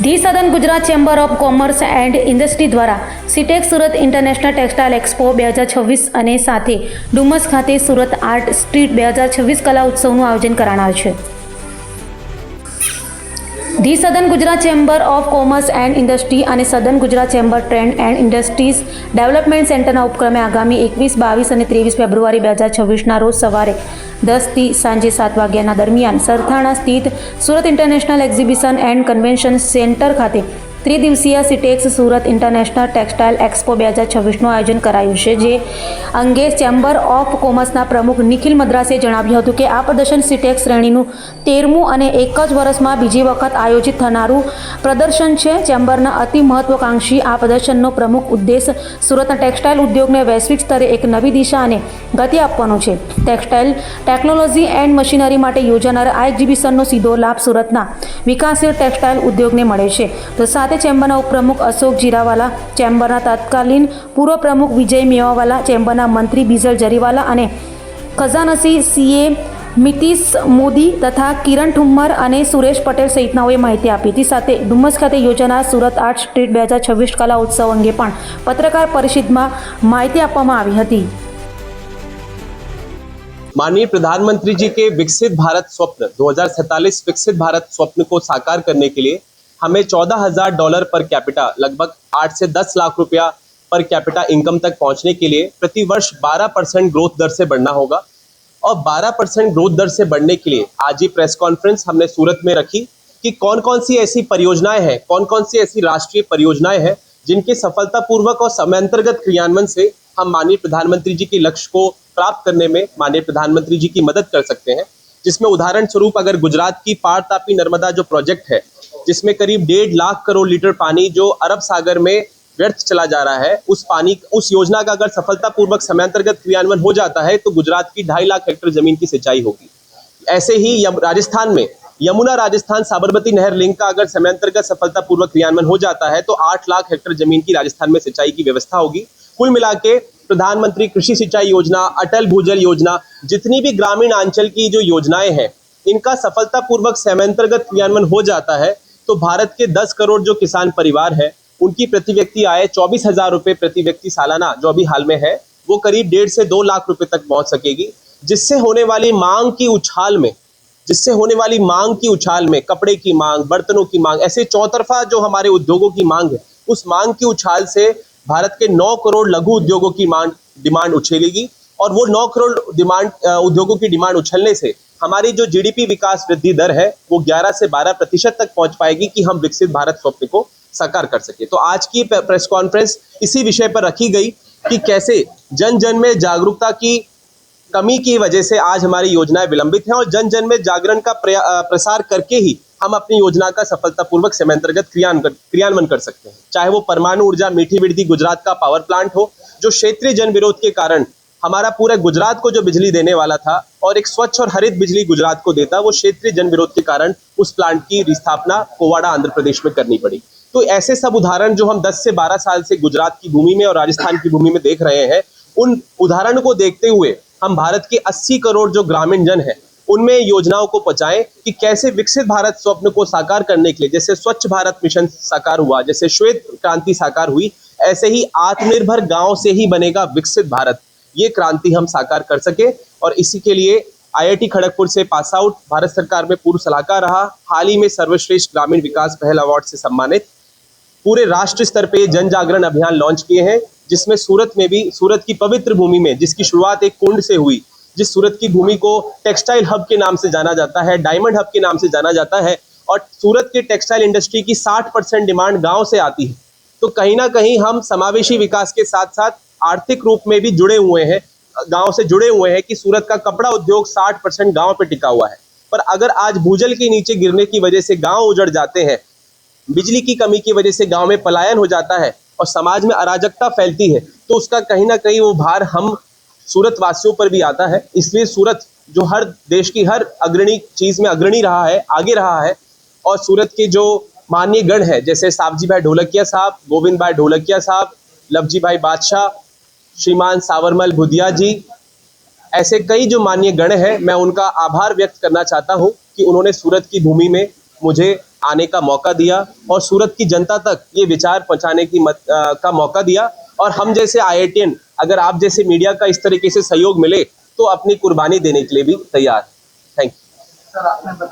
The સદન Gujarat chamber of commerce and industry દ્વારા સીટેક Surat international textile expo 2026 અને સાથે ડુમસ ખાતે સુરત આર્ટ સ્ટ્રીટ 2026 કલા ઉત્સવનું આયોજન કરાયું છે। ધી સદન Gujarat chamber of commerce and industry અને સદન Gujarat chamber trade and industries development સેન્ટરના ઉપક્રમે આગામી 21, 22 અને 23 ફેબ્રુઆરી 2026ના રોજ સવારે 10 થી સાંજે 7 વાગ્યાના દરમિયાન સરથાણા સ્થિત Surat international exhibition and convention centre ખાતે ત્રિદિવસીય SITEX Surat international textile expo 2026નું આયોજન કરાયું છે। જે અંગે ચેમ્બર ઓફ કોમર્સના પ્રમુખ નિખિલ મદ્રાસે જણાવ્યું હતું કે આ પ્રદર્શન સીટેક્સ શ્રેણીનું 13મું અને એક જ વર્ષમાં બીજી વખત આયોજિત થનારું પ્રદર્શન છે। ચેમ્બરના અતિ મહત્વાકાંક્ષી આ પ્રદર્શનનો પ્રમુખ ઉદ્દેશ સુરતના ટેક્સટાઇલ ઉદ્યોગને વૈશ્વિક સ્તરે એક નવી દિશા અને ગતિ આપવાનો છે। ટેક્સટાઇલ ટેકનોલોજી એન્ડ મશીનરી માટે યોજાનાર આ એક્ઝિબિશનનો સીધો લાભ સુરતના વિકાસશીલ ટેક્સટાઇલ ઉદ્યોગને મળે છે। તો સાથે ચેમ્બરના ઉપપ્રમુખ અશોક જીરાવાલા, ચેમ્બરના તત્કાલીન પૂર્વ પ્રમુખ વિજય મેવાવાલા, ચેમ્બરના મંત્રી બીઝલ જરીવાલા અને ખજાનચી સીએ મિતિશ મોદી તથા કિરણ ઠુમ્મર અને સુરેશ પટેલ સહિતનાઓએ માહિતી આપી હતી। સાથે ડુમસ ખાતે યોજાનાર સુરત આર્ટ સ્ટ્રીટ 2026 કલા ઉત્સવ અંગે પણ પત્રકાર પરિષદમાં માહિતી આપવામાં આવી હતી। माननीय प्रधानमंत्री जी के विकसित भारत स्वप्न 2047 विकसित भारत स्वप्न को साकार करने के लिए हमें $14,000 पर कैपिटा लगभग 8 से 10 लाख रुपया पर कैपिटा इनकम तक पहुंचने के लिए प्रति वर्ष 12% ग्रोथ दर से बढ़ना होगा। और 12% ग्रोथ दर से बढ़ने के लिए आज ही प्रेस कॉन्फ्रेंस हमने सूरत में रखी कि कौन कौन सी ऐसी परियोजनाएं हैं, कौन कौन सी ऐसी राष्ट्रीय परियोजनाएं हैं जिनके सफलतापूर्वक और समयांतर्गत क्रियान्वयन से हम माननीय प्रधानमंत्री जी के लक्ष्य को प्राप्त करने में माननीय प्रधानमंत्री जी की मदद कर सकते हैं। जिसमें उदाहरण स्वरूप अगर गुजरात की पार तापी नर्मदा जो प्रोजेक्ट है, जिसमें करीब 1.5 लाख करोड़ लीटर पानी जो अरब सागर में व्यर्थ चला जा रहा है, उस योजना का अगर सफलतापूर्वक समयांतर्गत क्रियान्वयन हो जाता है तो गुजरात की 2.5 लाख हेक्टेयर जमीन की सिंचाई होगी। ऐसे ही राजस्थान में यमुना राजस्थान साबरमती नहर लिंक का अगर समयांतर्गत सफलतापूर्वक क्रियान्वयन हो जाता है तो 8 लाख हेक्टेयर जमीन की राजस्थान में सिंचाई की व्यवस्था होगी। कुल मिला के प्रधानमंत्री कृषि सिंचाई योजना, अटल भूजल योजना, जितनी भी ग्रामीण अंचल की जो योजनाएं हैं, इनका सफलतापूर्वक समयांतर्गत क्रियान्वयन हो जाता है तो भारत के 10 करोड़ जो किसान परिवार है उनकी प्रति व्यक्ति आय 24,000 रुपये प्रति व्यक्ति सालाना जो अभी हाल में है वो करीब 1.5 से 2 लाख रुपए तक पहुंच सकेगी। जिससे होने वाली मांग की उछाल में कपड़े की मांग, बर्तनों की मांग, ऐसे चौतरफा जो हमारे उद्योगों की मांग है, उस मांग की उछाल से भारत के 9 करोड़ लघु उद्योगों की डिमांड उछलेगी। और वो 9 करोड़ उद्योगों की डिमांड उछलने से हमारी जो जीडीपी विकास वृद्धि दर है वो 11 से 12% तक पहुंच पाएगी कि हम विकसित भारत स्वप्न को साकार कर सके। तो आज की प्रेस कॉन्फ्रेंस इसी विषय पर रखी गई कि कैसे जन जन में जागरूकता की कमी की वजह से आज हमारी योजनाएं विलंबित हैं और जन जन में जागरण का प्रसार करके ही हम अपनी योजना का सफलतापूर्वक समयांतर्गत क्रियान्वयन कर सकते हैं। चाहे वो परमाणु ऊर्जा मीठी बिरदी गुजरात का पावर प्लांट हो जो क्षेत्रीय जन विरोध के कारण हमारा पूरे गुजरात को जो बिजली देने वाला था और एक स्वच्छ और हरित बिजली गुजरात को देता, वो क्षेत्रीय जन विरोध के कारण उस प्लांट की स्थापना कोवाड़ा आंध्र प्रदेश में करनी पड़ी। तो ऐसे सब उदाहरण जो हम 10 से 12 साल से गुजरात की भूमि में और राजस्थान की भूमि में देख रहे हैं, उन उदाहरणों को देखते हुए हम भारत के 80 करोड़ जो ग्रामीण जन है उनमें योजनाओं को पहुंचाएं कि कैसे विकसित भारत स्वप्न को साकार करने के लिए जैसे स्वच्छ भारत मिशन साकार हुआ, जैसे श्वेत क्रांति साकार हुई, ऐसे ही आत्मनिर्भर गांव से ही बनेगा विकसित भारत, ये क्रांति हम साकार कर सके। और इसी के लिए आईआईटी खड़गपुर से पास आउट, भारत सरकार में पूर्व सलाहकार रहा, हाल ही में सर्वश्रेष्ठ ग्रामीण विकास पहल अवार्ड से सम्मानित, पूरे राष्ट्र स्तर पे जन जागरण अभियान लॉन्च किए हैं। जिसमें सूरत में भी, सूरत की पवित्र भूमि में जिसकी शुरुआत एक कुंड से हुई, जिस सूरत की भूमि को टेक्सटाइल हब के नाम से जाना जाता है, डायमंड हब के नाम से जाना जाता है, और सूरत के टेक्सटाइल इंडस्ट्री की 60% डिमांड गांव से आती है। तो कहीं ना कहीं हम समावेशी विकास के साथ साथ आर्थिक रूप में भी जुड़े हुए हैं, गांव से जुड़े हुए हैं कि सूरत का कपड़ा उद्योग 60% गांव पे टिका हुआ है। पर अगर आज भूजल के नीचे गिरने की वजह से गांव उजड़ जाते हैं, बिजली की कमी की वजह से गांव में पलायन हो जाता है और समाज में अराजकता फैलती है, तो उसका कहीं ना कहीं वो भार हम सूरत वासियों पर भी आता है। इसलिए सूरत जो हर देश की हर अग्रणी चीज में अग्रणी रहा है, आगे रहा है, और सूरत के जो माननीय गण है जैसे सावजी भाई ढोलकिया साहब, गोविंद भाई ढोलकिया साहब, लवजी भाई बादशाह, श्रीमान सावरमल भुदिया जी, ऐसे कई जो माननीय गण हैं, मैं उनका आभार व्यक्त करना चाहता हूं कि उन्होंने सूरत की भूमि में मुझे आने का मौका दिया और सूरत की जनता तक ये विचार पहुंचाने का मौका दिया। और हम जैसे IITian, अगर आप जैसे मीडिया का इस तरीके से सहयोग मिले तो अपनी कुर्बानी देने के लिए भी तैयार। Thank you.